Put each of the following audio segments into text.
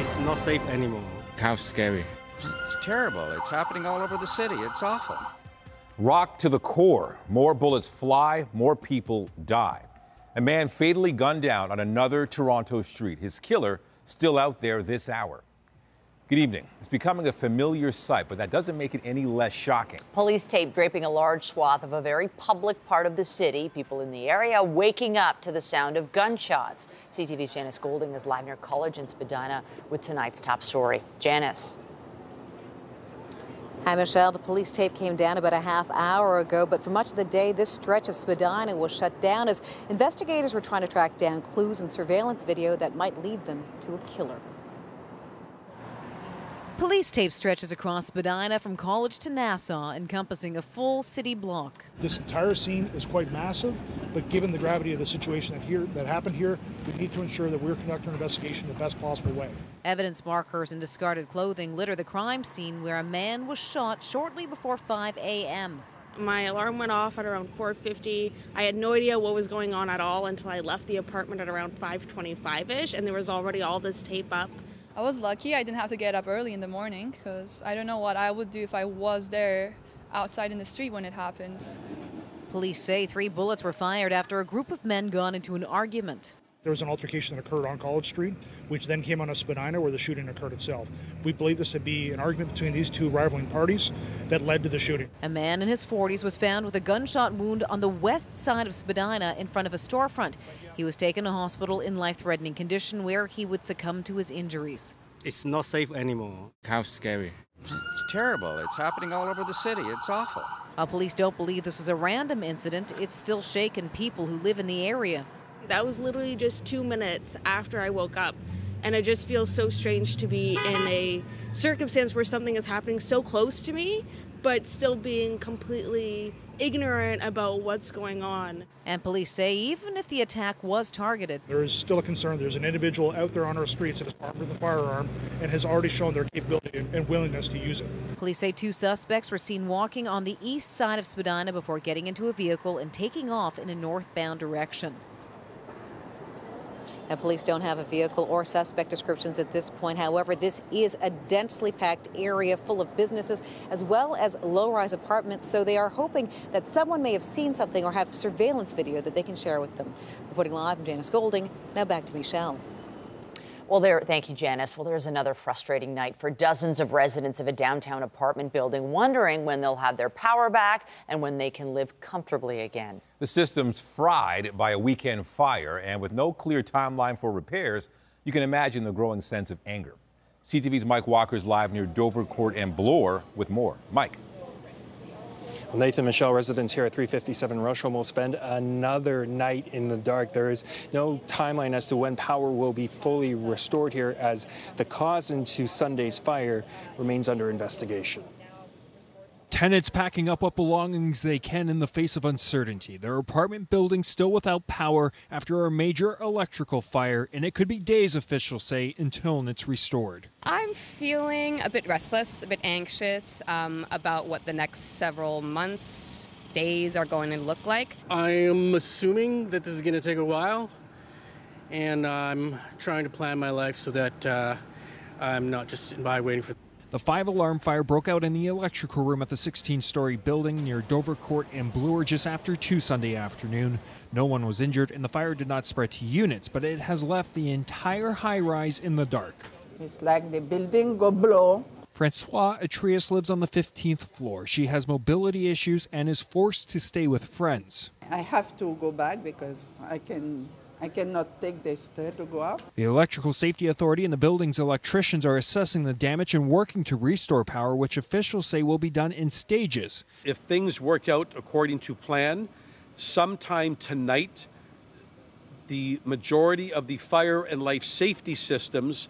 It's not safe anymore. How scary. It's terrible. It's happening all over the city. It's awful. Rocked to the core. More bullets fly, more people die. A man fatally gunned down on another Toronto street. His killer still out there this hour. Good evening. It's becoming a familiar sight, but that doesn't make it any less shocking. Police tape draping a large swath of a very public part of the city. People in the area waking up to the sound of gunshots. CTV's Janice Golding is live near College in Spadina with tonight's top story. Janice. Hi, Michelle. The police tape came down about a half hour ago, but for much of the day, this stretch of Spadina was shut down as investigators were trying to track down clues and surveillance video that might lead them to a killer. Police tape stretches across Spadina from College to Nassau, encompassing a full city block. This entire scene is quite massive, but given the gravity of the situation that happened here, we need to ensure that we're conducting our investigation the best possible way. Evidence markers and discarded clothing litter the crime scene where a man was shot shortly before 5 a.m. My alarm went off at around 4:50. I had no idea what was going on at all until I left the apartment at around 5:25-ish, and there was already all this tape up. I was lucky I didn't have to get up early in the morning because I don't know what I would do if I was there outside in the street when it happens. Police say 3 bullets were fired after a group of men got into an argument. There was an altercation that occurred on College Street, which then came on a Spadina where the shooting occurred itself. We believe this to be an argument between these two rivaling parties that led to the shooting. A man in his 40s was found with a gunshot wound on the west side of Spadina in front of a storefront. He was taken to hospital in life-threatening condition where he would succumb to his injuries. It's not safe anymore. How scary. It's terrible. It's happening all over the city. It's awful. While police don't believe this was a random incident, it's still shaken people who live in the area. That was literally just 2 minutes after I woke up, and it just feels so strange to be in a circumstance where something is happening so close to me, but still being completely ignorant about what's going on. And police say even if the attack was targeted, There is still a concern. There's an individual out there on our streets that is armed with a firearm and has already shown their capability and willingness to use it. police say 2 suspects were seen walking on the east side of Spadina before getting into a vehicle and taking off in a northbound direction. Now, police don't have a vehicle or suspect descriptions at this point. However, this is a densely packed area full of businesses as well as low-rise apartments, so they are hoping that someone may have seen something or have surveillance video that they can share with them. Reporting live, I'm Janice Golding. Now back to Michelle. Well, thank you, Janice. Well, there's another frustrating night for dozens of residents of a downtown apartment building wondering when they'll have their power back and when they can live comfortably again. The system's fried by a weekend fire, and with no clear timeline for repairs, you can imagine the growing sense of anger. CTV's Mike Walker's live near Dover Court and Bloor with more. Mike. Well, Nathan, Michelle, residents here at 357 Rusholme will spend another night in the dark. There is no timeline as to when power will be fully restored here, as the cause into Sunday's fire remains under investigation. Tenants packing up what belongings they can in the face of uncertainty. Their apartment building still without power after a major electrical fire, and it could be days, officials say, until it's restored. I'm feeling a bit restless, a bit anxious about what the next several months, days are going to look like. I am assuming that this is going to take a while, and I'm trying to plan my life so that I'm not just sitting by waiting for. The 5-alarm fire broke out in the electrical room at the 16-story building near Dover Court and Bloor just after 2 Sunday afternoon. No one was injured, and the fire did not spread to units, but it has left the entire high-rise in the dark. It's like the building go blow. Francois Atrius lives on the 15th floor. She has mobility issues and is forced to stay with friends. I have to go back because I cannot take the stairs to go up. The Electrical Safety Authority and the building's electricians are assessing the damage and working to restore power, which officials say will be done in stages. If things work out according to plan, sometime tonight, the majority of the fire and life safety systems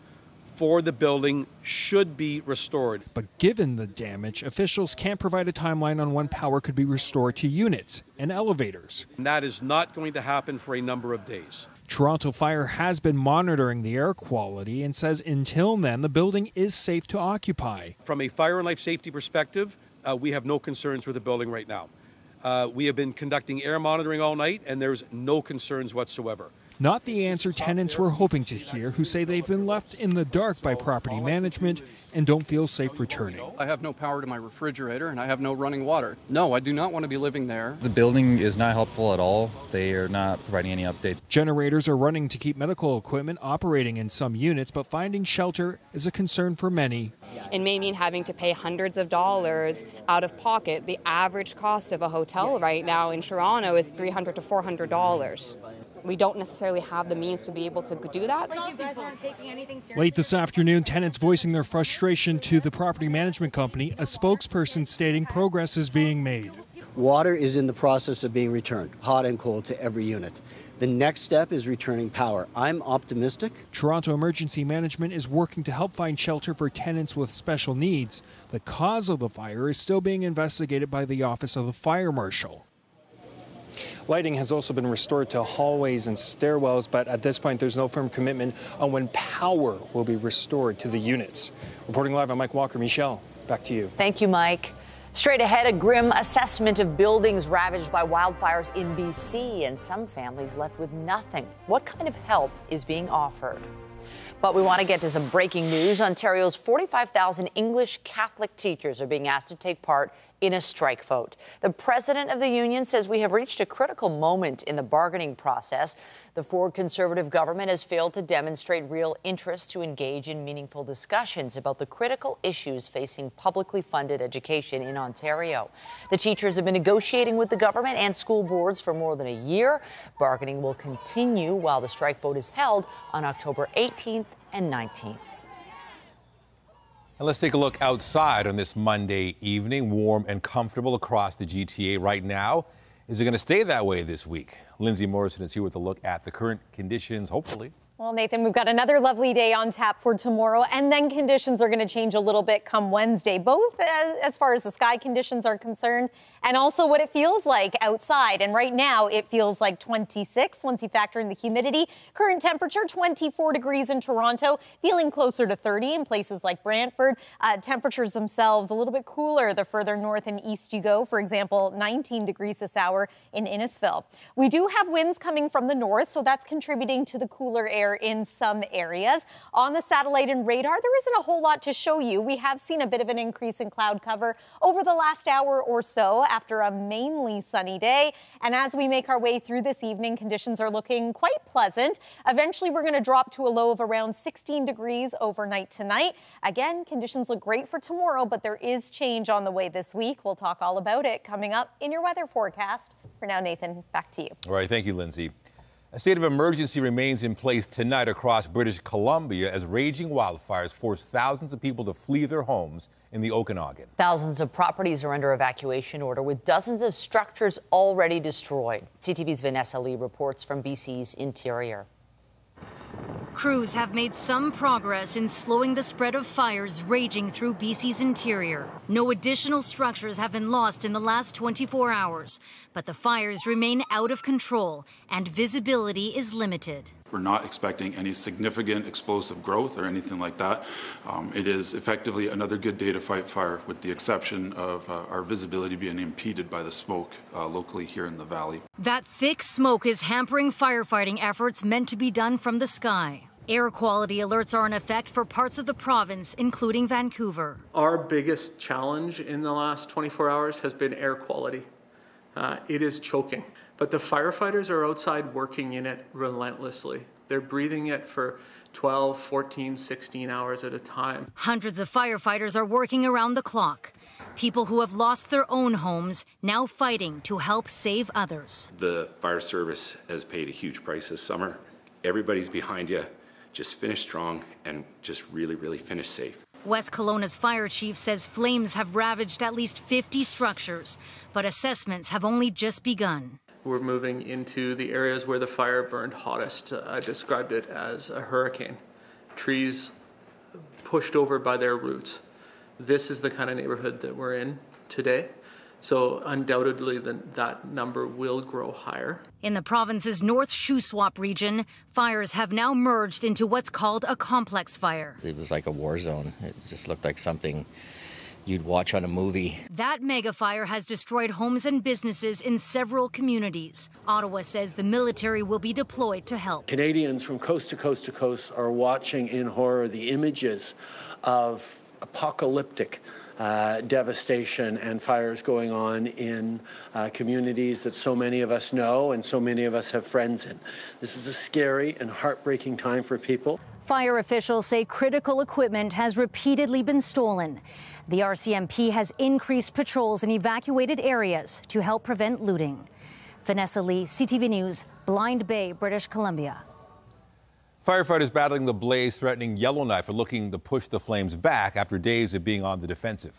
for the building should be restored. But given the damage, officials can't provide a timeline on when power could be restored to units and elevators. And that is not going to happen for a number of days. Toronto Fire has been monitoring the air quality and says until then, the building is safe to occupy. From a fire and life safety perspective, we have no concerns with the building right now. We have been conducting air monitoring all night, and there's no concerns whatsoever. Not the answer tenants were hoping to hear, who say they've been left in the dark by property management and don't feel safe returning. I have no power to my refrigerator and I have no running water. No, I do not want to be living there. The building is not helpful at all. They are not providing any updates. Generators are running to keep medical equipment operating in some units, but finding shelter is a concern for many. It may mean having to pay hundreds of dollars out of pocket. The average cost of a hotel right now in Toronto is $300 to $400. We don't necessarily have the means to be able to do that. Late this afternoon, tenants voicing their frustration to the property management company, a spokesperson stating progress is being made. Water is in the process of being returned, hot and cold, to every unit. The next step is returning power. I'm optimistic. Toronto Emergency Management is working to help find shelter for tenants with special needs. The cause of the fire is still being investigated by the Office of the Fire Marshal. Lighting has also been restored to hallways and stairwells, but at this point there's no firm commitment on when power will be restored to the units. Reporting live, I'm Mike Walker. Michelle, back to you. Thank you, Mike. Straight ahead, a grim assessment of buildings ravaged by wildfires in BC, and some families left with nothing. What kind of help is being offered? But we want to get to some breaking news. Ontario's 45,000 English Catholic teachers are being asked to take part in a strike vote. The president of the union says we have reached a critical moment in the bargaining process. The Ford Conservative government has failed to demonstrate real interest to engage in meaningful discussions about the critical issues facing publicly funded education in Ontario. The teachers have been negotiating with the government and school boards for more than a year. Bargaining will continue while the strike vote is held on October 18th and 19th. And let's take a look outside on this Monday evening. Warm and comfortable across the GTA right now. Is it going to stay that way this week? Lindsay Morrison is here with a look at the current conditions, hopefully. Well, Nathan, we've got another lovely day on tap for tomorrow, and then conditions are going to change a little bit come Wednesday, both as far as the sky conditions are concerned and also what it feels like outside. And right now it feels like 26 once you factor in the humidity. Current temperature 24 degrees in Toronto, feeling closer to 30 in places like Brantford. Temperatures themselves a little bit cooler the further north and east you go. For example, 19 degrees this hour in Innisfil. We do have winds coming from the north, so that's contributing to the cooler air in some areas. On the satellite and radar, there isn't a whole lot to show you. We have seen a bit of an increase in cloud cover over the last hour or so after a mainly sunny day. And as we make our way through this evening, conditions are looking quite pleasant. Eventually, we're going to drop to a low of around 16 degrees overnight tonight. Again, conditions look great for tomorrow, but there is change on the way this week. We'll talk all about it coming up in your weather forecast. For now, Nathan, back to you. All right, thank you, Lindsay. A state of emergency remains in place tonight across British Columbia as raging wildfires force thousands of people to flee their homes in the Okanagan. Thousands of properties are under evacuation order, with dozens of structures already destroyed. CTV's Vanessa Lee reports from BC's interior. Crews have made some progress in slowing the spread of fires raging through BC's interior. No additional structures have been lost in the last 24 hours, but the fires remain out of control and visibility is limited. We're not expecting any significant explosive growth or anything like that. It is effectively another good day to fight fire, with the exception of our visibility being impeded by the smoke locally here in the valley. That thick smoke is hampering firefighting efforts meant to be done from the sky. Air quality alerts are in effect for parts of the province, including Vancouver. Our biggest challenge in the last 24 hours has been air quality. It is choking. But the firefighters are outside working in it relentlessly. They're breathing it for 12, 14, 16 hours at a time. Hundreds of firefighters are working around the clock. People who have lost their own homes now fighting to help save others. The fire service has paid a huge price this summer. Everybody's behind you. Just finish strong and just really, really finish safe. West Kelowna's fire chief says flames have ravaged at least 50 structures, but assessments have only just begun. We're moving into the areas where the fire burned hottest. I described it as a hurricane. Trees pushed over by their roots. This is the kind of neighborhood that we're in today. So undoubtedly that number will grow higher. In the province's North Shuswap region, fires have now merged into what's called a complex fire. It was like a war zone. It just looked like something you'd watch on a movie. That mega fire has destroyed homes and businesses in several communities. Ottawa says the military will be deployed to help. Canadians from coast to coast to coast are watching in horror the images of apocalyptic devastation and fires going on in communities that so many of us know and so many of us have friends in. This is a scary and heartbreaking time for people. Fire officials say critical equipment has repeatedly been stolen. The RCMP has increased patrols in evacuated areas to help prevent looting. Vanessa Lee, CTV News, Blind Bay, British Columbia. Firefighters battling the blaze, threatening Yellowknife are looking to push the flames back after days of being on the defensive.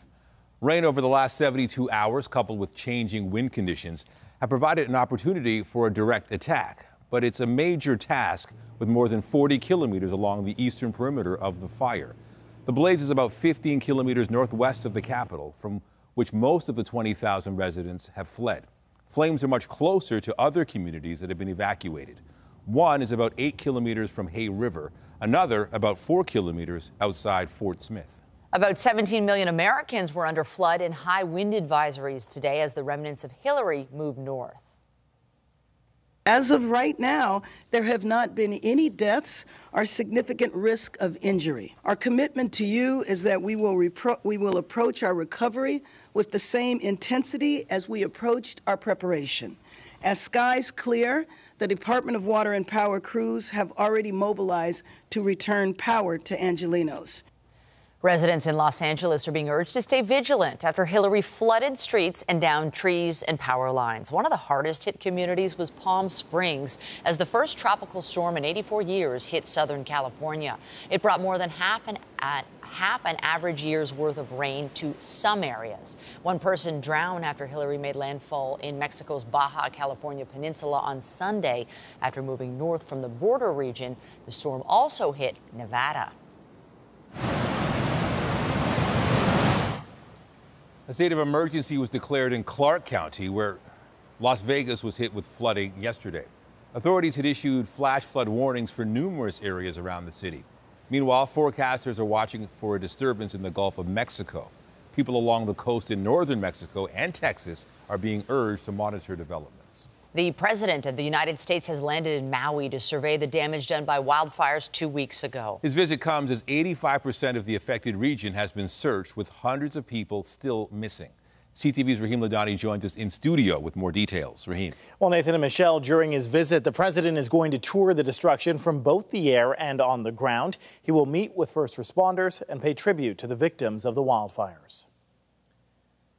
Rain over the last 72 hours, coupled with changing wind conditions, have provided an opportunity for a direct attack. But it's a major task with more than 40 kilometers along the eastern perimeter of the fire. The blaze is about 15 kilometers northwest of the capital, from which most of the 20,000 residents have fled. Flames are much closer to other communities that have been evacuated. One is about 8 kilometers from Hay River, another about 4 kilometers outside Fort Smith. About 17 million Americans were under flood and high wind advisories today as the remnants of Hillary moved north. As of right now, there have not been any deaths or significant risk of injury. Our commitment to you is that we will approach our recovery with the same intensity as we approached our preparation. As skies clear, the Department of Water and Power crews have already mobilized to return power to Angelenos. Residents in Los Angeles are being urged to stay vigilant after Hillary flooded streets and downed trees and power lines. One of the hardest hit communities was Palm Springs, as the first tropical storm in 84 years hit Southern California. It brought more than half an average year's worth of rain to some areas. One person drowned after Hillary made landfall in Mexico's Baja California Peninsula on Sunday. After moving north from the border region, the storm also hit Nevada. A state of emergency was declared in Clark County, where Las Vegas was hit with flooding yesterday. Authorities had issued flash flood warnings for numerous areas around the city. Meanwhile, forecasters are watching for a disturbance in the Gulf of Mexico. People along the coast in northern Mexico and Texas are being urged to monitor developments. The president of the United States has landed in Maui to survey the damage done by wildfires 2 weeks ago. His visit comes as 85% of the affected region has been searched, with hundreds of people still missing. CTV's Raheem Ladani joins us in studio with more details. Raheem. Well, Nathan and Michelle, during his visit, the president is going to tour the destruction from both the air and on the ground. He will meet with first responders and pay tribute to the victims of the wildfires.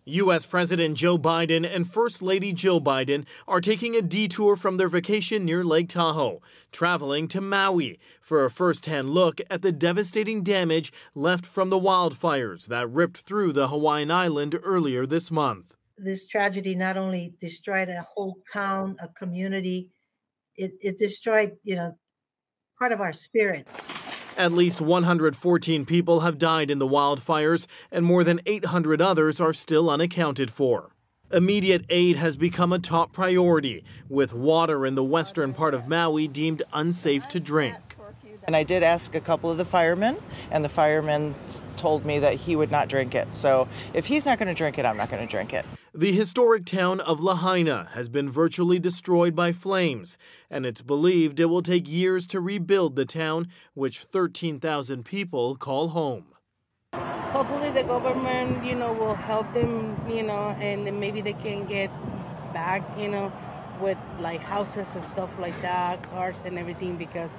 U.S. President Joe Biden and First Lady Jill Biden are taking a detour from their vacation near Lake Tahoe, traveling to Maui for a first-hand look at the devastating damage left from the wildfires that ripped through the Hawaiian island earlier this month. This tragedy not only destroyed a whole town, a community, it destroyed, part of our spirit. At least 114 people have died in the wildfires, and more than 800 others are still unaccounted for. Immediate aid has become a top priority, with water in the western part of Maui deemed unsafe to drink. And I did ask a couple of the firemen, and the fireman told me that he would not drink it. So if he's not going to drink it, I'm not going to drink it. The historic town of Lahaina has been virtually destroyed by flames, and it's believed it will take years to rebuild the town, which 13,000 people call home. Hopefully the government, will help them, and then maybe they can get back, with like houses and stuff like that, cars and everything, because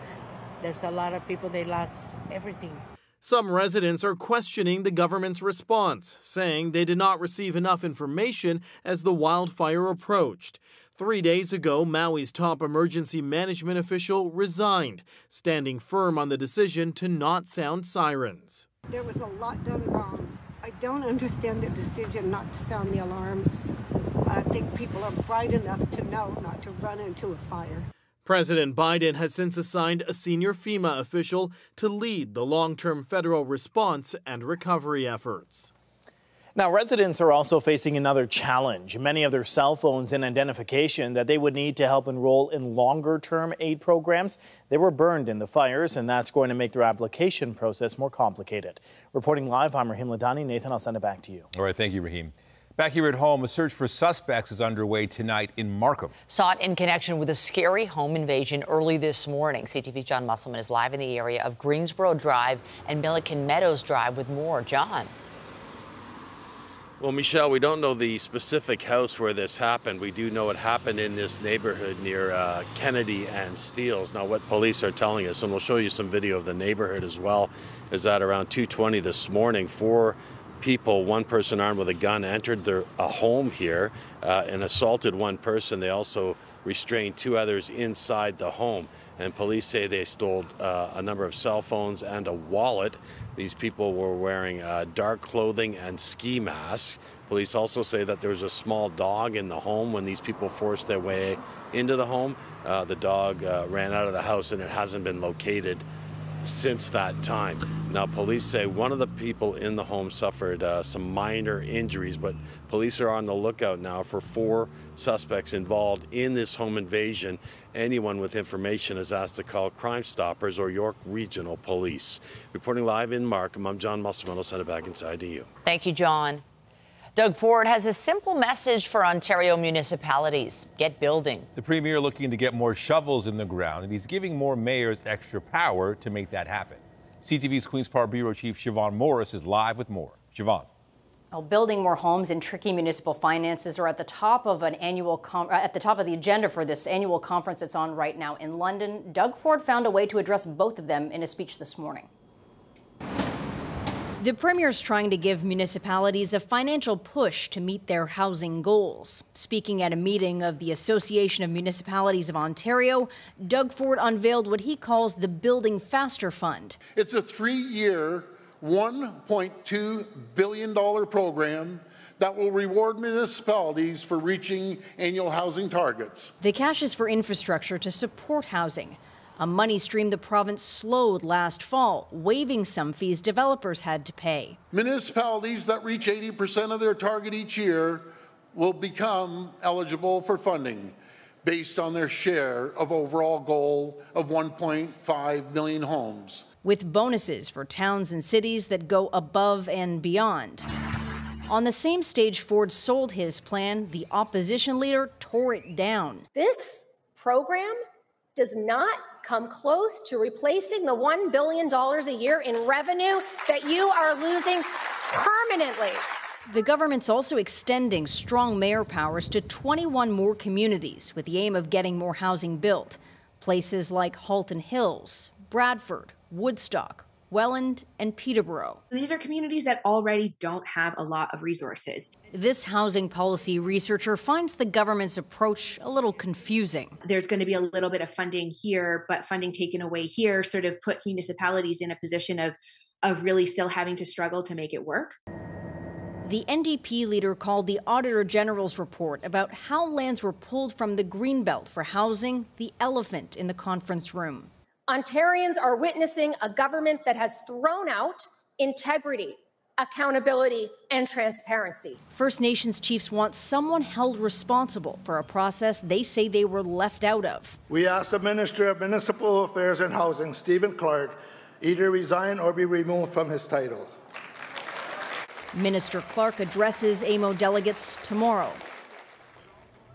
there's a lot of people, they lost everything. Some residents are questioning the government's response, saying they did not receive enough information as the wildfire approached. 3 days ago, Maui's top emergency management official resigned, standing firm on the decision to not sound sirens. There was a lot done wrong. I don't understand the decision not to sound the alarms. I think people are bright enough to know not to run into a fire. President Biden has since assigned a senior FEMA official to lead the long-term federal response and recovery efforts. Now, residents are also facing another challenge. Many of their cell phones and identification that they would need to help enroll in longer-term aid programs, they were burned in the fires, and that's going to make their application process more complicated. Reporting live, I'm Rahim Ladani. Nathan, I'll send it back to you. All right, thank you, Rahim. Back here at home, a search for suspects is underway tonight in Markham. Sought in connection with a scary home invasion early this morning. CTV's John Musselman is live in the area of Greensboro Drive and Milliken Meadows Drive with more. John. Well, Michelle, we don't know the specific house where this happened. We do know it happened in this neighborhood near Kennedy and Steeles. Now, what police are telling us, and we'll show you some video of the neighborhood as well, is that around 2:20 this morning, 4 people, one person armed with a gun, entered a home here and assaulted one person. They also restrained 2 others inside the home. And police say they stole a number of cell phones and a wallet. These people were wearing dark clothing and ski masks. Police also say that there was a small dog in the home when these people forced their way into the home. The dog ran out of the house and it hasn't been located since that time. Now, police say one of the people in the home suffered some minor injuries, but police are on the lookout now for 4 suspects involved in this home invasion. Anyone with information is asked to call Crime Stoppers or York Regional Police. Reporting live in Markham, I'm John Musselman. I'll send it back inside to you. Thank you, John. Doug Ford has a simple message for Ontario municipalities. Get building. The Premier looking to get more shovels in the ground, and he's giving more mayors extra power to make that happen. CTV's Queen's Park Bureau Chief Siobhan Morris is live with more. Siobhan. Well, building more homes and tricky municipal finances are at the top of the agenda for this annual conference that's on right now in London. Doug Ford found a way to address both of them in a speech this morning. The Premier's trying to give municipalities a financial push to meet their housing goals. Speaking at a meeting of the Association of Municipalities of Ontario, Doug Ford unveiled what he calls the Building Faster Fund. It's a 3-year, $1.2 billion program that will reward municipalities for reaching annual housing targets. The cash is for infrastructure to support housing, a money stream the province slowed last fall, waiving some fees developers had to pay. Municipalities that reach 80% of their target each year will become eligible for funding based on their share of overall goal of 1.5 million homes. With bonuses for towns and cities that go above and beyond. On the same stage Ford sold his plan, the opposition leader tore it down. This program does not come close to replacing the $1 billion a year in revenue that you are losing permanently. The government's also extending strong mayor powers to 21 more communities with the aim of getting more housing built. Places like Halton Hills, Bradford, Woodstock, Welland, and Peterborough. These are communities that already don't have a lot of resources. This housing policy researcher finds the government's approach a little confusing. There's going to be a little bit of funding here, but funding taken away here sort of puts municipalities in a position of really still having to struggle to make it work. The NDP leader called the Auditor General's report about how lands were pulled from the Greenbelt for housing the elephant in the conference room. Ontarians are witnessing a government that has thrown out integrity, accountability, and transparency. First Nations chiefs want someone held responsible for a process they say they were left out of. We ask the Minister of Municipal Affairs and Housing, Stephen Clark, either resign or be removed from his title. Minister Clark addresses AMO delegates tomorrow.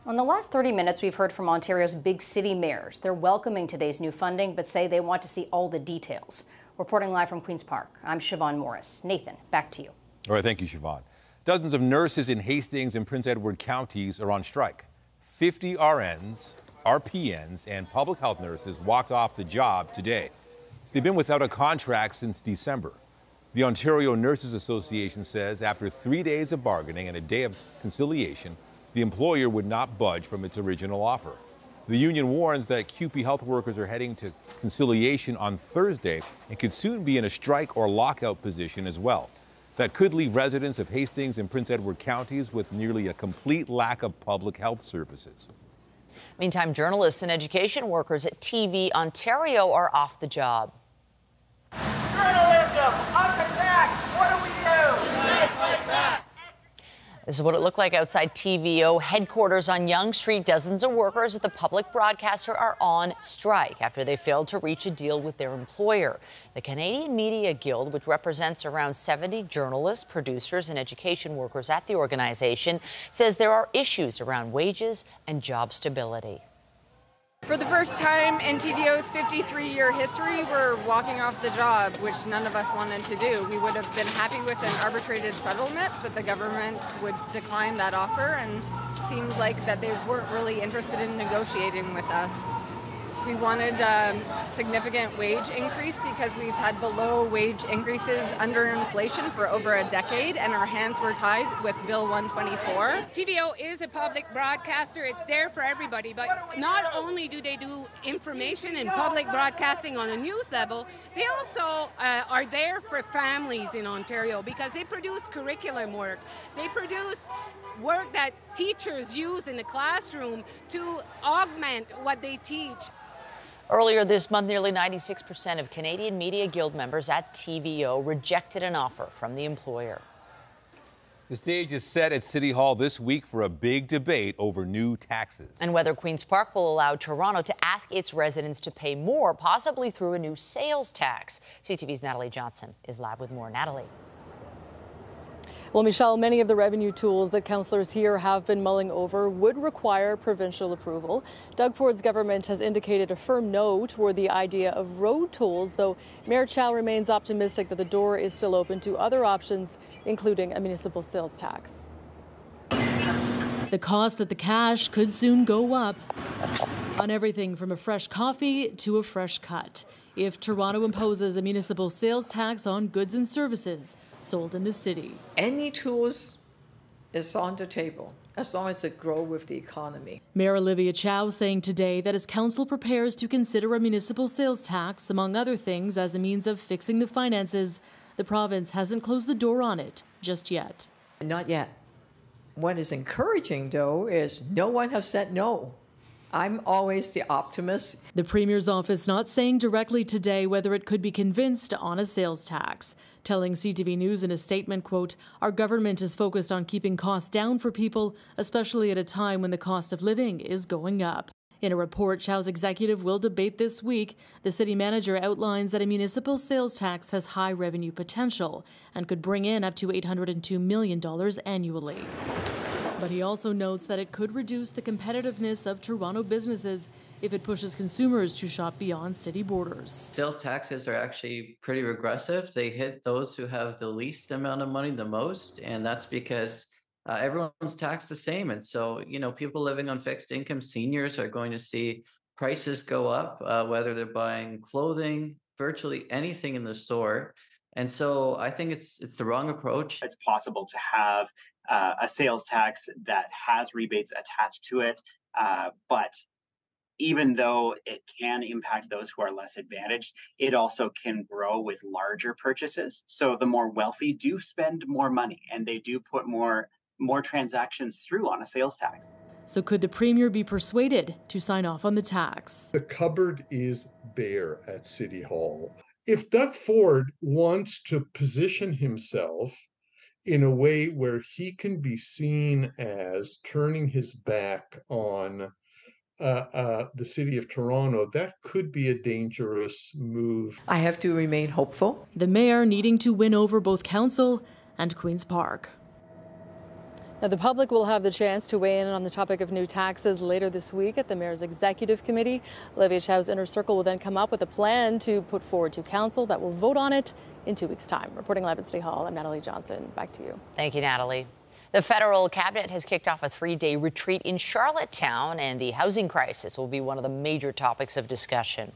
In the last 30 minutes, we've heard from Ontario's big city mayors. They're welcoming today's new funding, but say they want to see all the details. Reporting live from Queen's Park, I'm Siobhan Morris. Nathan, back to you. All right, thank you, Siobhan. Dozens of nurses in Hastings and Prince Edward counties are on strike. 50 RNs, RPNs, and public health nurses walked off the job today. They've been without a contract since December. The Ontario Nurses Association says after 3 days of bargaining and a day of conciliation, the employer would not budge from its original offer. The union warns that QP health workers are heading to conciliation on Thursday and could soon be in a strike or lockout position as well. That could leave residents of Hastings and Prince Edward counties with nearly a complete lack of public health services. Meantime, journalists and education workers at TV Ontario are off the job. Journalism under attack. What do we do? Fight back. This is what it looked like outside TVO headquarters on Yonge Street. Dozens of workers at the public broadcaster are on strike after they failed to reach a deal with their employer. The Canadian Media Guild, which represents around 70 journalists, producers, and education workers at the organization, says there are issues around wages and job stability. For the first time in TVO's 53-year history, we're walking off the job, which none of us wanted to do. We would have been happy with an arbitrated settlement, but the government would decline that offer and seemed like that they weren't really interested in negotiating with us. We wanted a significant wage increase because we've had below wage increases under inflation for over a decade, and our hands were tied with Bill 124. TVO is a public broadcaster. It's there for everybody, but not only do they do information and public broadcasting on a news level, they also are there for families in Ontario because they produce curriculum work. They produce work that teachers use in the classroom to augment what they teach. Earlier this month, nearly 96% of Canadian Media Guild members at TVO rejected an offer from the employer. The stage is set at City Hall this week for a big debate over new taxes. And whether Queen's Park will allow Toronto to ask its residents to pay more, possibly through a new sales tax. CTV's Natalie Johnson is live with more. Natalie. Well, Michelle, many of the revenue tools that councillors here have been mulling over would require provincial approval. Doug Ford's government has indicated a firm no toward the idea of road tolls, though Mayor Chow remains optimistic that the door is still open to other options, including a municipal sales tax. The cost at the cash could soon go up on everything from a fresh coffee to a fresh cut if Toronto imposes a municipal sales tax on goods and services sold in the city. Any tools is on the table as long as it grows with the economy. Mayor Olivia Chow saying today that as council prepares to consider a municipal sales tax, among other things, as a means of fixing the finances, the province hasn't closed the door on it just yet. Not yet. What is encouraging, though, is no one has said no. I'm always the optimist. The Premier's office not saying directly today whether it could be convinced on a sales tax, telling CTV News in a statement, quote, "Our government is focused on keeping costs down for people, especially at a time when the cost of living is going up." In a report Chow's executive will debate this week, the city manager outlines that a municipal sales tax has high revenue potential and could bring in up to $802 million annually. But he also notes that it could reduce the competitiveness of Toronto businesses if it pushes consumers to shop beyond city borders. Sales taxes are actually pretty regressive. They hit those who have the least amount of money the most, and that's because everyone's taxed the same. And so, people living on fixed income, seniors are going to see prices go up, whether they're buying clothing, virtually anything in the store. And so I think it's the wrong approach. It's possible to have a sales tax that has rebates attached to it, but even though it can impact those who are less advantaged, it also can grow with larger purchases. So the more wealthy do spend more money, and they do put more transactions through on a sales tax. So could the Premier be persuaded to sign off on the tax? The cupboard is bare at City Hall. If Doug Ford wants to position himself in a way where he can be seen as turning his back on the city of Toronto, that could be a dangerous move. I have to remain hopeful. The mayor needing to win over both council and Queen's Park. Now, the public will have the chance to weigh in on the topic of new taxes later this week at the Mayor's Executive Committee. Olivia Chow's Inner Circle will then come up with a plan to put forward to Council that will vote on it in 2 weeks' time. Reporting live at City Hall, I'm Natalie Johnson. Back to you. Thank you, Natalie. The federal cabinet has kicked off a 3-day retreat in Charlottetown, and the housing crisis will be one of the major topics of discussion.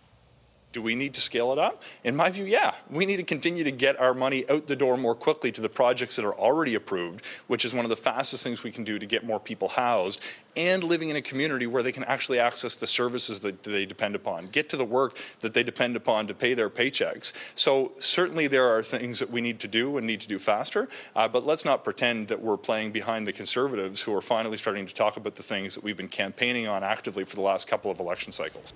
Do we need to scale it up? In my view, yeah. We need to continue to get our money out the door more quickly to the projects that are already approved, which is one of the fastest things we can do to get more people housed and living in a community where they can actually access the services that they depend upon, get to the work that they depend upon to pay their paychecks. So certainly there are things that we need to do and need to do faster, but let's not pretend that we're playing behind the Conservatives who are finally starting to talk about the things that we've been campaigning on actively for the last couple of election cycles.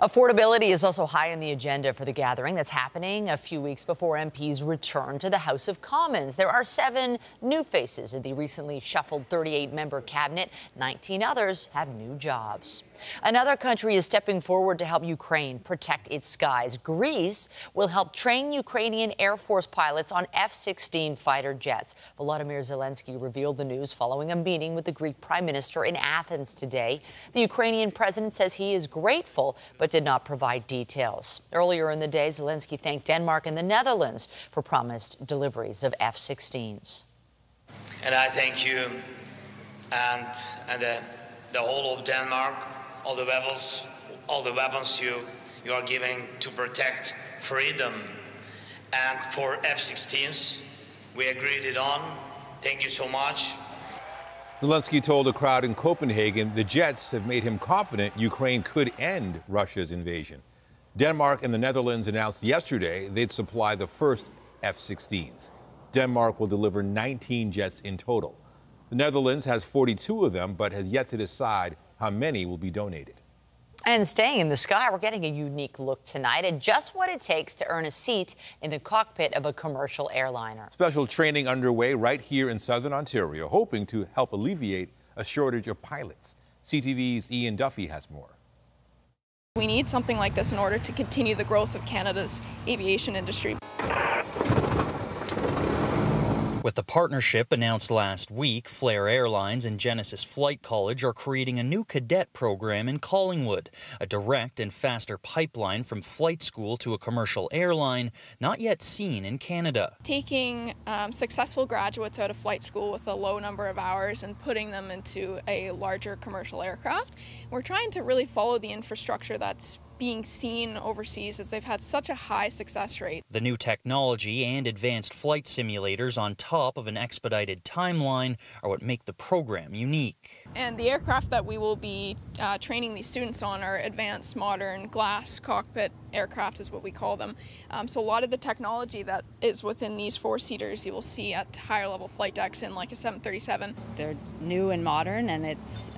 Affordability is also high on the agenda for the gathering that's happening a few weeks before MPs return to the House of Commons. There are 7 new faces in the recently shuffled 38-member cabinet. 19 others have new jobs. Another country is stepping forward to help Ukraine protect its skies. Greece will help train Ukrainian Air Force pilots on F-16 fighter jets. Volodymyr Zelensky revealed the news following a meeting with the Greek Prime Minister in Athens today. The Ukrainian president says he is grateful, but did not provide details. Earlier in the day, Zelensky thanked Denmark and the Netherlands for promised deliveries of F-16s. And I thank you and the whole of Denmark, all the weapons you are giving to protect freedom. And for F-16s, we agreed it on. Thank you so much. Zelensky told a crowd in Copenhagen the jets have made him confident Ukraine could end Russia's invasion. Denmark and the Netherlands announced yesterday they'd supply the first F-16s. Denmark will deliver 19 jets in total. The Netherlands has 42 of them, but has yet to decide how many will be donated. And staying in the sky, we're getting a unique look tonight at just what it takes to earn a seat in the cockpit of a commercial airliner. Special training underway right here in southern Ontario, hoping to help alleviate a shortage of pilots. CTV's Ian Duffy has more. We need something like this in order to continue the growth of Canada's aviation industry. With the partnership announced last week, Flair Airlines and Genesis Flight College are creating a new cadet program in Collingwood, a direct and faster pipeline from flight school to a commercial airline not yet seen in Canada. Taking successful graduates out of flight school with a low number of hours and putting them into a larger commercial aircraft, we're trying to really follow the infrastructure that's being seen overseas, as they've had such a high success rate. The new technology and advanced flight simulators on top of an expedited timeline are what make the program unique. And the aircraft that we will be training these students on are advanced, modern, glass cockpit aircraft is what we call them. So a lot of the technology that is within these 4-seaters you will see at higher level flight decks in like a 737. They're new and modern, and it's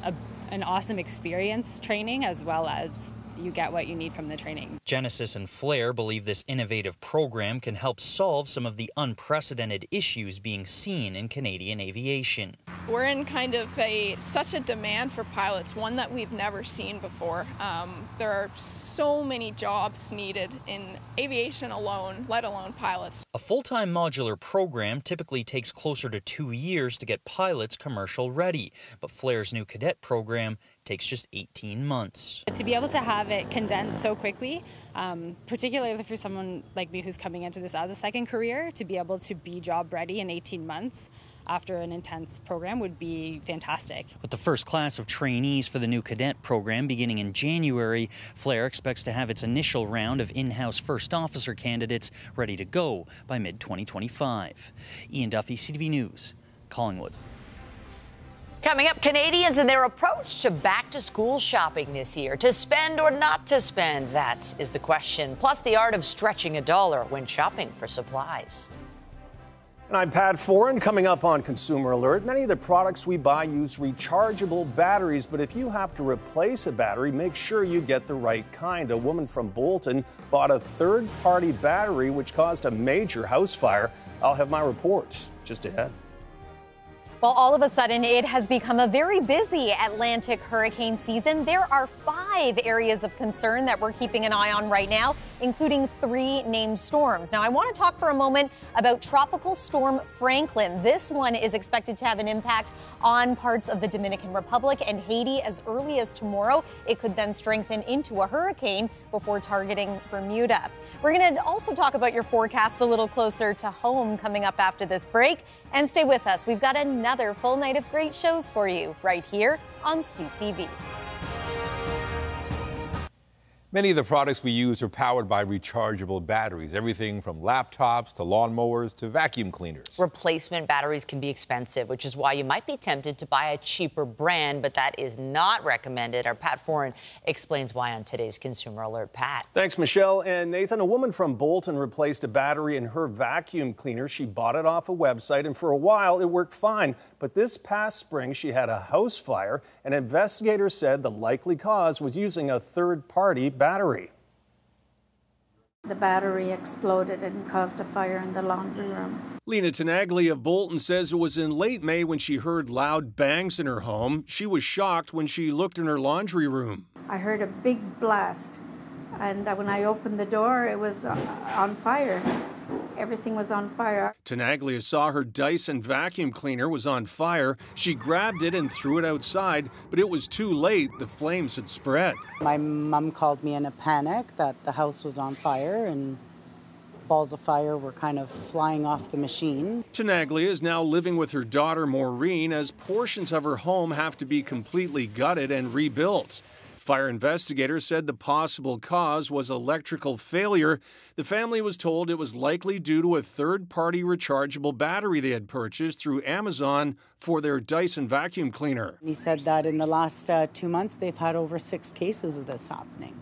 an awesome experience training, as well as you get what you need from the training. Genesis and Flair believe this innovative program can help solve some of the unprecedented issues being seen in Canadian aviation. We're in kind of such a demand for pilots, one that we've never seen before. There are so many jobs needed in aviation alone, let alone pilots. A full-time modular program typically takes closer to 2 years to get pilots commercial ready, but Flair's new cadet program takes just 18 months. To be able to have it condensed so quickly, particularly for someone like me who's coming into this as a second career, to be able to be job ready in 18 months after an intense program would be fantastic. With the first class of trainees for the new cadet program beginning in January, Flair expects to have its initial round of in-house first officer candidates ready to go by mid-2025. Ian Duffy, CTV News, Collingwood. Coming up, Canadians and their approach to back-to-school shopping this year. To spend or not to spend, that is the question. Plus, the art of stretching a dollar when shopping for supplies. And I'm Pat Foran. Coming up on Consumer Alert, many of the products we buy use rechargeable batteries, but if you have to replace a battery, make sure you get the right kind. A woman from Bolton bought a third-party battery which caused a major house fire. I'll have my report just ahead. Well, all of a sudden, it has become a very busy Atlantic hurricane season. There are 5 areas of concern that we're keeping an eye on right now, including 3 named storms. Now, I want to talk for a moment about Tropical Storm Franklin. This one is expected to have an impact on parts of the Dominican Republic and Haiti as early as tomorrow. It could then strengthen into a hurricane before targeting Bermuda. We're going to also talk about your forecast a little closer to home coming up after this break. And stay with us. We've got another full night of great shows for you right here on CTV. Many of the products we use are powered by rechargeable batteries, everything from laptops to lawnmowers to vacuum cleaners. Replacement batteries can be expensive, which is why you might be tempted to buy a cheaper brand, but that is not recommended. Our Pat Foran explains why on today's Consumer Alert. Pat. Thanks, Michelle. And Nathan, a woman from Bolton replaced a battery in her vacuum cleaner. She bought it off a website, and for a while it worked fine. But this past spring, she had a house fire, and investigators said the likely cause was using a third-party battery. battery. The battery exploded and caused a fire in the laundry room. Lena Tenagli of Bolton says it was in late May when she heard loud bangs in her home. She was shocked when she looked in her laundry room. I heard a big blast, and when I opened the door, it was on fire. Everything was on fire. Tenaglia saw her Dyson vacuum cleaner was on fire. She grabbed it and threw it outside, but it was too late. The flames had spread. My mom called me in a panic that the house was on fire and balls of fire were kind of flying off the machine. Tenaglia is now living with her daughter Maureen as portions of her home have to be completely gutted and rebuilt. Fire investigators said the possible cause was electrical failure. The family was told it was likely due to a third-party rechargeable battery they had purchased through Amazon for their Dyson vacuum cleaner. He said that in the last 2 months, they've had over 6 cases of this happening.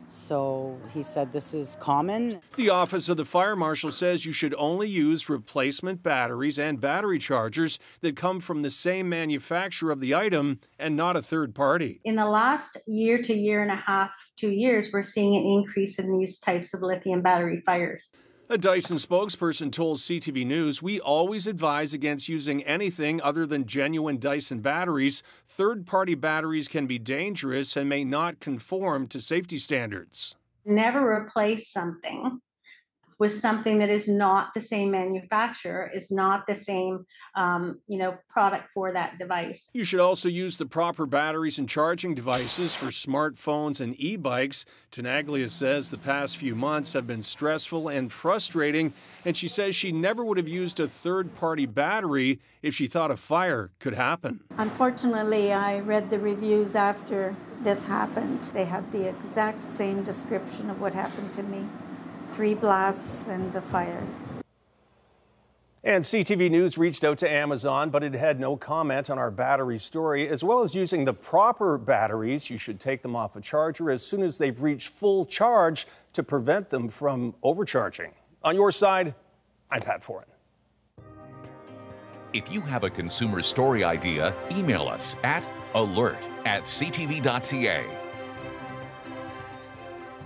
So he said this is common. The Office of the Fire Marshal says you should only use replacement batteries and battery chargers that come from the same manufacturer of the item and not a third party. In the last year to year and a half, 2 years, we're seeing an increase in these types of lithium battery fires. A Dyson spokesperson told CTV News, "We always advise against using anything other than genuine Dyson batteries. Third-party batteries can be dangerous and may not conform to safety standards." Never replace something with something that is not the same manufacturer, is not the same, product for that device. You should also use the proper batteries and charging devices for smartphones and e-bikes. Tenaglia says the past few months have been stressful and frustrating, and she says she never would have used a third-party battery if she thought a fire could happen. Unfortunately, I read the reviews after this happened. They had the exact same description of what happened to me. 3 blasts and a fire. And CTV News reached out to Amazon, but it had no comment on our battery story. As well as using the proper batteries, you should take them off a charger as soon as they've reached full charge to prevent them from overcharging. On your side, I'm Pat Foran. If you have a consumer story idea, email us at alert@ctv.ca.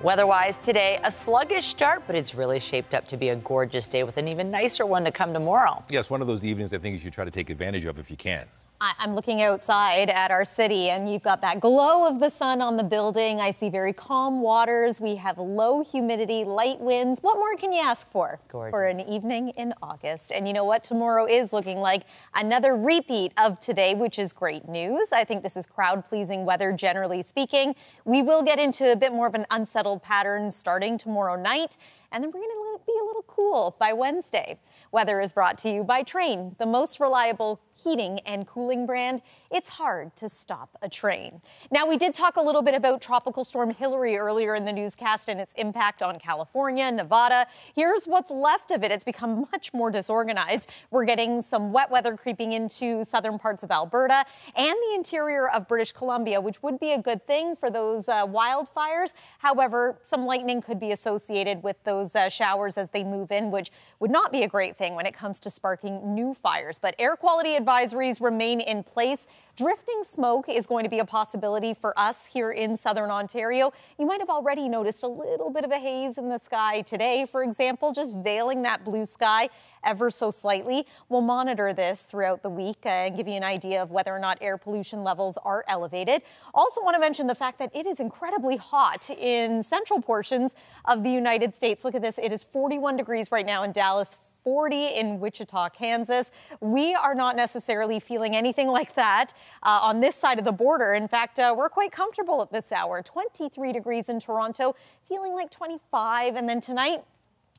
Weather-wise today, a sluggish start, but it's really shaped up to be a gorgeous day with an even nicer one to come tomorrow. Yes, one of those evenings I think you should try to take advantage of if you can. I'm looking outside at our city, and you've got that glow of the sun on the building. I see very calm waters. We have low humidity, light winds. What more can you ask for? Gorgeous. For an evening in August? And you know what? Tomorrow is looking like another repeat of today, which is great news. I think this is crowd-pleasing weather, generally speaking. We will get into a bit more of an unsettled pattern starting tomorrow night, and then we're going to be a little cool by Wednesday. Weather is brought to you by Train, the most reliable heating and cooling brand. It's hard to stop a train. Now, we did talk a little bit about Tropical Storm Hillary earlier in the newscast and its impact on California, Nevada. Here's what's left of it. It's become much more disorganized. We're getting some wet weather creeping into southern parts of Alberta and the interior of British Columbia, which would be a good thing for those wildfires. However, some lightning could be associated with those showers as they move in, which would not be a great thing when it comes to sparking new fires. But air quality advisories remain in place. Drifting smoke is going to be a possibility for us here in southern Ontario. You might have already noticed a little bit of a haze in the sky today, for example, just veiling that blue sky ever so slightly. We'll monitor this throughout the week and give you an idea of whether or not air pollution levels are elevated. Also want to mention the fact that it is incredibly hot in central portions of the United States. Look at this. It is 41 degrees right now in Dallas, 40 in Wichita, Kansas. We are not necessarily feeling anything like that on this side of the border. In fact, we're quite comfortable at this hour. 23 degrees in Toronto, feeling like 25. And then tonight,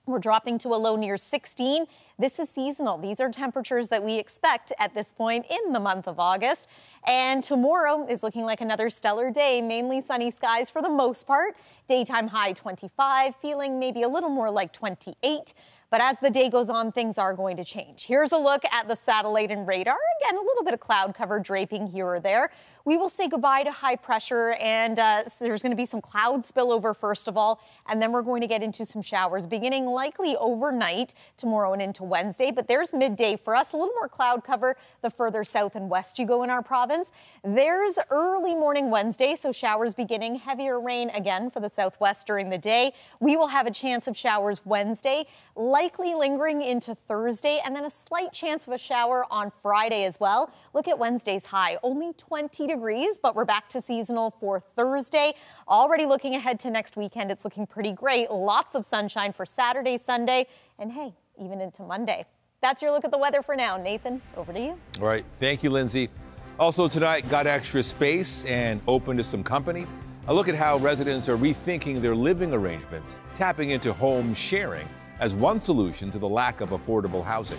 we're dropping to a low near 16. This is seasonal. These are temperatures that we expect at this point in the month of August. And tomorrow is looking like another stellar day, mainly sunny skies for the most part. Daytime high 25, feeling maybe a little more like 28. But as the day goes on, things are going to change. Here's a look at the satellite and radar. Again, a little bit of cloud cover draping here or there. We will say goodbye to high pressure, and there's going to be some cloud spillover first of all, and then we're going to get into some showers beginning likely overnight tomorrow and into Wednesday. But there's midday for us, a little more cloud cover the further south and west you go in our province. There's early morning Wednesday, so showers beginning, heavier rain again for the southwest during the day. We will have a chance of showers Wednesday, likely lingering into Thursday, and then a slight chance of a shower on Friday as well. Look at Wednesday's high, only 20 degrees, but we're back to seasonal for Thursday. Already looking ahead to next weekend, it's looking pretty great. Lots of sunshine for Saturday, Sunday, and hey, even into Monday. That's your look at the weather for now. Nathan, over to you. All right. Thank you, Lindsay. Also tonight, got extra space and open to some company. A look at how residents are rethinking their living arrangements, tapping into home sharing as one solution to the lack of affordable housing.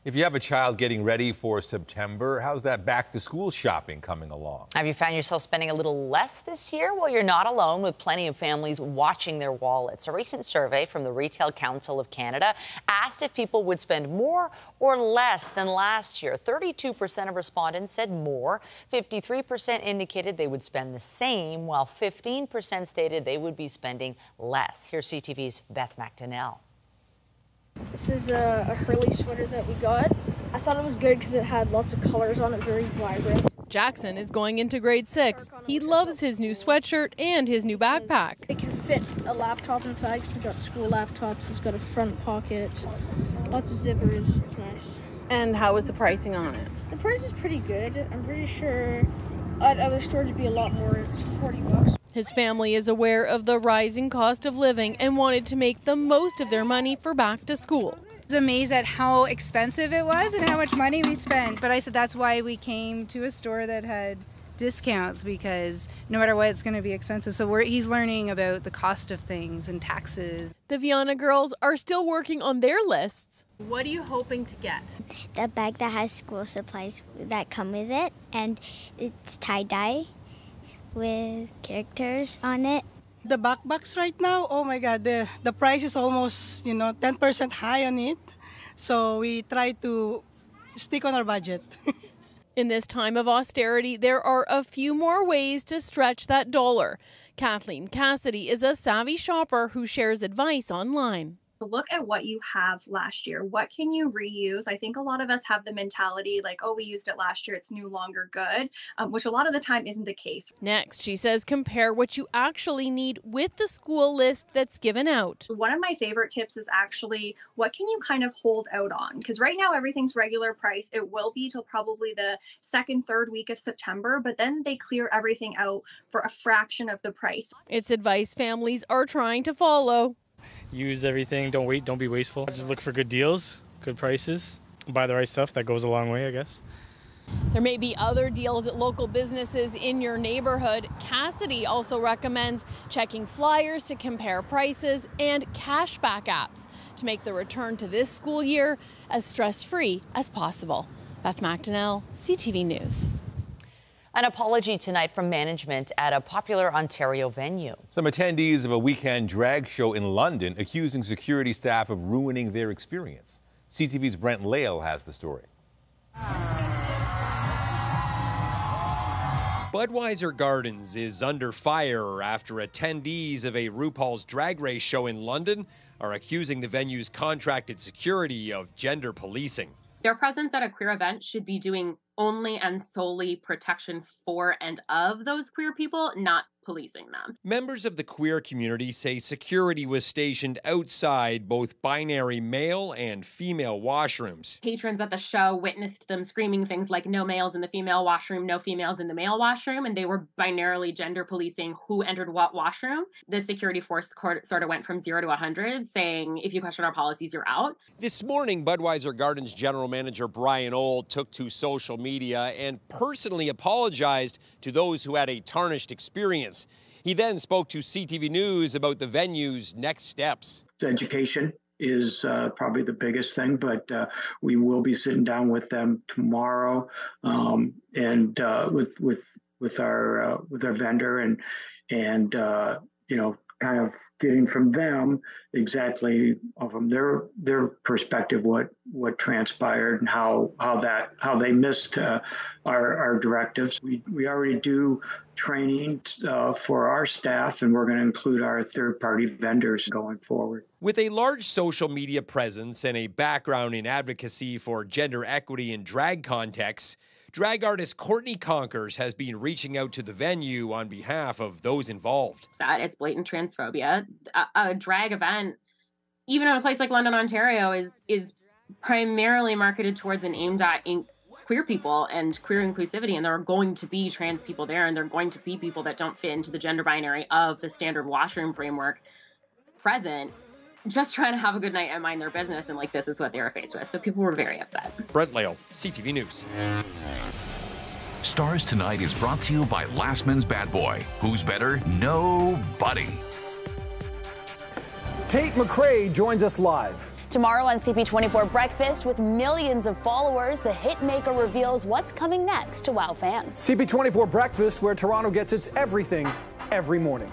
If you have a child getting ready for September, how's that back-to-school shopping coming along? Have you found yourself spending a little less this year? Well, you're not alone, with plenty of families watching their wallets. A recent survey from the Retail Council of Canada asked if people would spend more or less than last year. 32% of respondents said more. 53% indicated they would spend the same, while 15% stated they would be spending less. Here's CTV's Beth McDonnell. This is a Hurley sweater that we got. I thought it was good because it had lots of colors on it, very vibrant. Jackson is going into grade 6. He loves his new sweatshirt and his new backpack. It can fit a laptop inside because we've got school laptops. It's got a front pocket, lots of zippers. It's nice. And how is the pricing on it? The price is pretty good. I'm pretty sure at other stores it'd be a lot more. It's $40. His family is aware of the rising cost of living and wanted to make the most of their money for back to school. I was amazed at how expensive it was and how much money we spent. But I said that's why we came to a store that had discounts, because no matter what, it's going to be expensive. So he's learning about the cost of things and taxes. The Viana girls are still working on their lists. What are you hoping to get? The bag that has school supplies that come with it, and it's tie-dye with characters on it. The backpacks right now, oh my God, the price is almost, 10% high on it. So we try to stick on our budget. In this time of austerity, there are a few more ways to stretch that dollar. Kathleen Cassidy is a savvy shopper who shares advice online. Look at what you have last year. What can you reuse? I think a lot of us have the mentality like, oh, we used it last year, it's no longer good, which a lot of the time isn't the case. Next, she says, compare what you actually need with the school list that's given out. One of my favorite tips is actually, what can you kind of hold out on? Because right now everything's regular price. It will be till probably the second, third week of September, but then they clear everything out for a fraction of the price. It's advice families are trying to follow. Use everything. Don't be wasteful. Just look for good deals, good prices, buy the right stuff. That goes a long way, I guess. There may be other deals at local businesses in your neighborhood. Cassidy also recommends checking flyers to compare prices and cashback apps to make the return to this school year as stress-free as possible. Beth McDonnell, CTV News. An apology tonight from management at a popular Ontario venue. Some attendees of a weekend drag show in London accusing security staff of ruining their experience. CTV's Brent Lale has the story. Budweiser Gardens is under fire after attendees of a RuPaul's Drag Race show in London are accusing the venue's contracted security of gender policing. Their presence at a queer event should be doing only and solely protection for and of those queer people, not policing them. Members of the queer community say security was stationed outside both binary male and female washrooms. Patrons at the show witnessed them screaming things like no males in the female washroom, no females in the male washroom, and they were binarily gender policing who entered what washroom. The security force sort of went from 0 to 100, saying if you question our policies, you're out. This morning, Budweiser Gardens general manager Brian Old took to social media and personally apologized to those who had a tarnished experience. He then spoke to CTV News about the venue's next steps. Education is probably the biggest thing, but we will be sitting down with them tomorrow and with our vendor and kind of getting from them exactly from their perspective what transpired and how they missed our directives. We already do training for our staff, and we're going to include our third-party vendors going forward. With a large social media presence and a background in advocacy for gender equity in drag contexts, drag artist Courtney Conkers has been reaching out to the venue on behalf of those involved. It's blatant transphobia. A drag event, even in a place like London, Ontario, is primarily marketed towards and aimed at queer people and queer inclusivity, and there are going to be trans people there, and there are going to be people that don't fit into the gender binary of the standard washroom framework present, just trying to have a good night and mind their business, and this is what they were faced with. So people were very upset. Brent Lale, CTV News. Stars Tonight is brought to you by Lastman's Bad Boy. Who's better? Nobody. Tate McRae joins us live. Tomorrow on CP24 Breakfast, with millions of followers, the hitmaker reveals what's coming next to wow fans. CP24 Breakfast, where Toronto gets its everything every morning.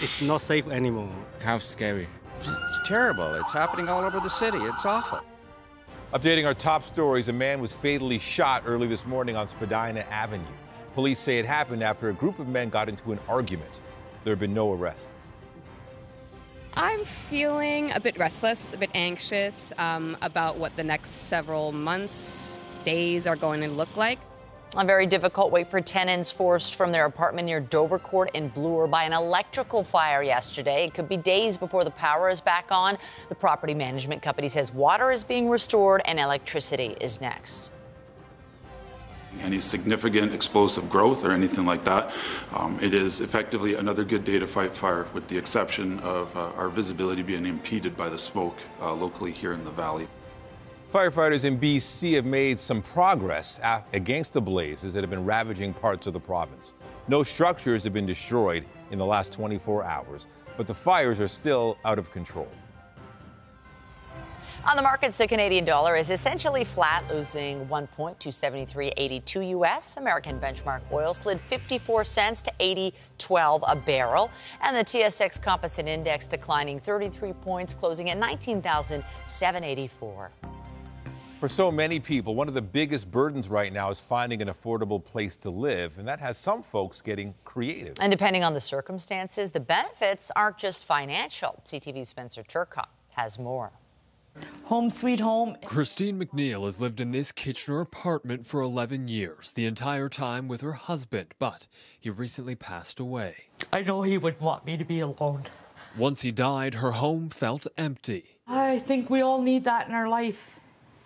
It's not safe anymore. How scary. It's terrible. It's happening all over the city. It's awful. Updating our top stories, a man was fatally shot early this morning on Spadina Avenue. Police say it happened after a group of men got into an argument. There have been no arrests. I'm feeling a bit restless, a bit anxious about what the next several months, days are going to look like. A very difficult wait for tenants forced from their apartment near Dovercourt in Bloor by an electrical fire yesterday. It could be days before the power is back on. The property management company says water is being restored and electricity is next. Any significant explosive growth or anything like that, it is effectively another good day to fight fire, with the exception of our visibility being impeded by the smoke locally here in the valley. Firefighters in BC have made some progress against the blazes that have been ravaging parts of the province. No structures have been destroyed in the last 24 hours, but the fires are still out of control. On the markets, the Canadian dollar is essentially flat, losing 1 point to 73.82 U.S. American benchmark oil slid 54 cents to 80.12 a barrel. And the TSX Composite Index declining 33 points, closing at 19,784. For so many people, one of the biggest burdens right now is finding an affordable place to live, and that has some folks getting creative. And depending on the circumstances, the benefits aren't just financial. CTV's Spencer Turcotte has more. Home sweet home. Christine McNeil has lived in this Kitchener apartment for 11 years, the entire time with her husband, but he recently passed away. I know he would want me to be alone. Once he died, her home felt empty. I think we all need that in our life.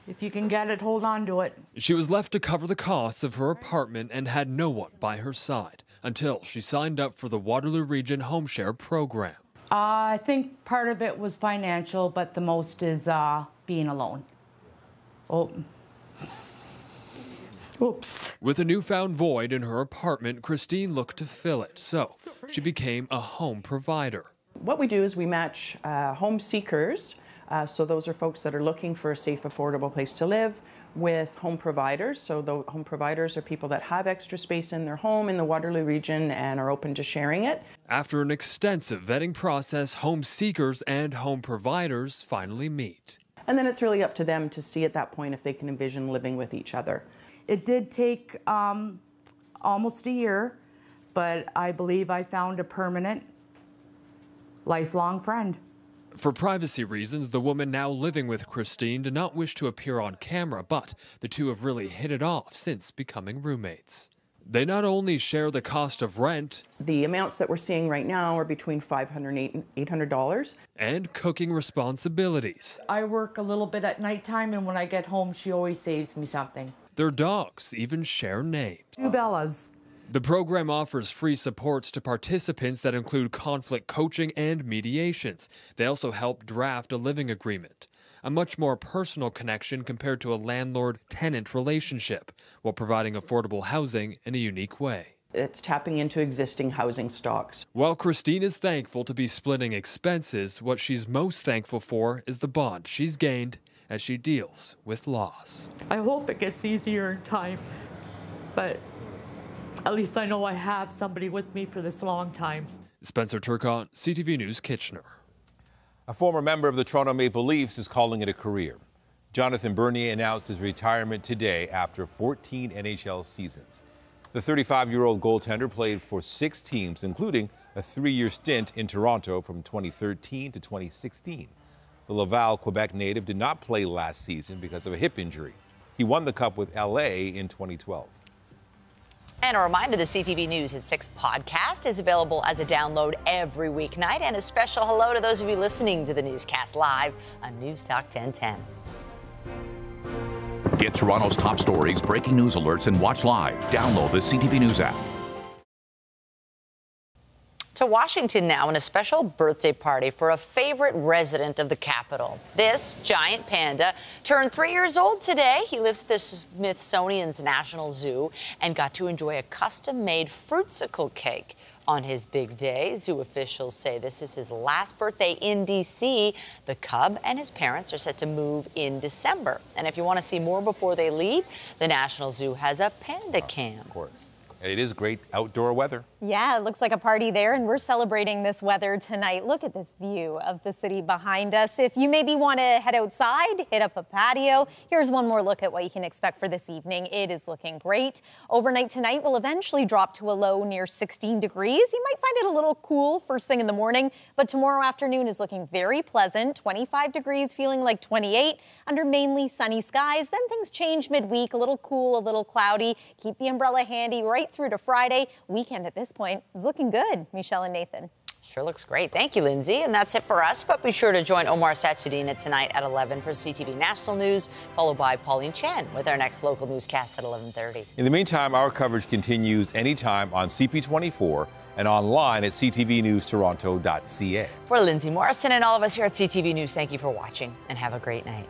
If you can get it, hold on to it. She was left to cover the costs of her apartment and had no one by her side until she signed up for the Waterloo Region Home Share program. I think part of it was financial, but the most is being alone. Oh. Oops. With a newfound void in her apartment, Christine looked to fill it, so she became a home provider. What we do is we match home seekers, so those are folks that are looking for a safe, affordable place to live, with home providers. So the home providers are people that have extra space in their home in the Waterloo region and are open to sharing it. After an extensive vetting process, home seekers and home providers finally meet. And then it's really up to them to see at that point if they can envision living with each other. It did take almost a year, but I believe I found a permanent, lifelong friend. For privacy reasons, the woman now living with Christine did not wish to appear on camera, but the two have really hit it off since becoming roommates. They not only share the cost of rent, the amounts that we're seeing right now are between $500 and $800, and cooking responsibilities. I work a little bit at nighttime, and when I get home, she always saves me something. Their dogs even share names. 2 Bellas. The program offers free supports to participants that include conflict coaching and mediations. They also help draft a living agreement, a much more personal connection compared to a landlord-tenant relationship, while providing affordable housing in a unique way. It's tapping into existing housing stocks. While Christine is thankful to be splitting expenses, what she's most thankful for is the bond she's gained as she deals with loss. I hope it gets easier in time, but At least I know I have somebody with me for this long time. Spencer Turcotte, CTV News, Kitchener. A former member of the Toronto Maple Leafs is calling it a career. Jonathan Bernier announced his retirement today after 14 NHL seasons. The 35-year-old goaltender played for 6 teams, including a 3-year stint in Toronto from 2013 to 2016. The Laval, Quebec native did not play last season because of a hip injury. He won the Cup with LA in 2012. And a reminder, the CTV News at 6 podcast is available as a download every weeknight. And a special hello to those of you listening to the newscast live on News Talk 1010. Get Toronto's top stories, breaking news alerts, and watch live. Download the CTV News app. To Washington now, in a special birthday party for a favorite resident of the capital. This giant panda turned 3 years old today. He lives at the Smithsonian's National Zoo and got to enjoy a custom-made fruitsicle cake on his big day. Zoo officials say this is his last birthday in D.C. The cub and his parents are set to move in December. And if you want to see more before they leave, the National Zoo has a panda cam. Of course. It is great outdoor weather. Yeah, it looks like a party there, and we're celebrating this weather tonight. Look at this view of the city behind us. If you maybe want to head outside, hit up a patio, here's one more look at what you can expect for this evening. It is looking great. Overnight tonight will eventually drop to a low near 16 degrees. You might find it a little cool first thing in the morning, but tomorrow afternoon is looking very pleasant. 25 degrees, feeling like 28 under mainly sunny skies. Then things change midweek, a little cool, a little cloudy. Keep the umbrella handy right through to Friday. Weekend at this point is looking good. Michelle and Nathan. Sure looks great. Thank you, Lindsay. And that's it for us. But be sure to join Omar Sachedina tonight at 11 for CTV National News, followed by Pauline Chen with our next local newscast at 11:30. In the meantime, our coverage continues anytime on CP24 and online at ctvnewstoronto.ca. For Lindsay Morrison and all of us here at CTV News, thank you for watching and have a great night.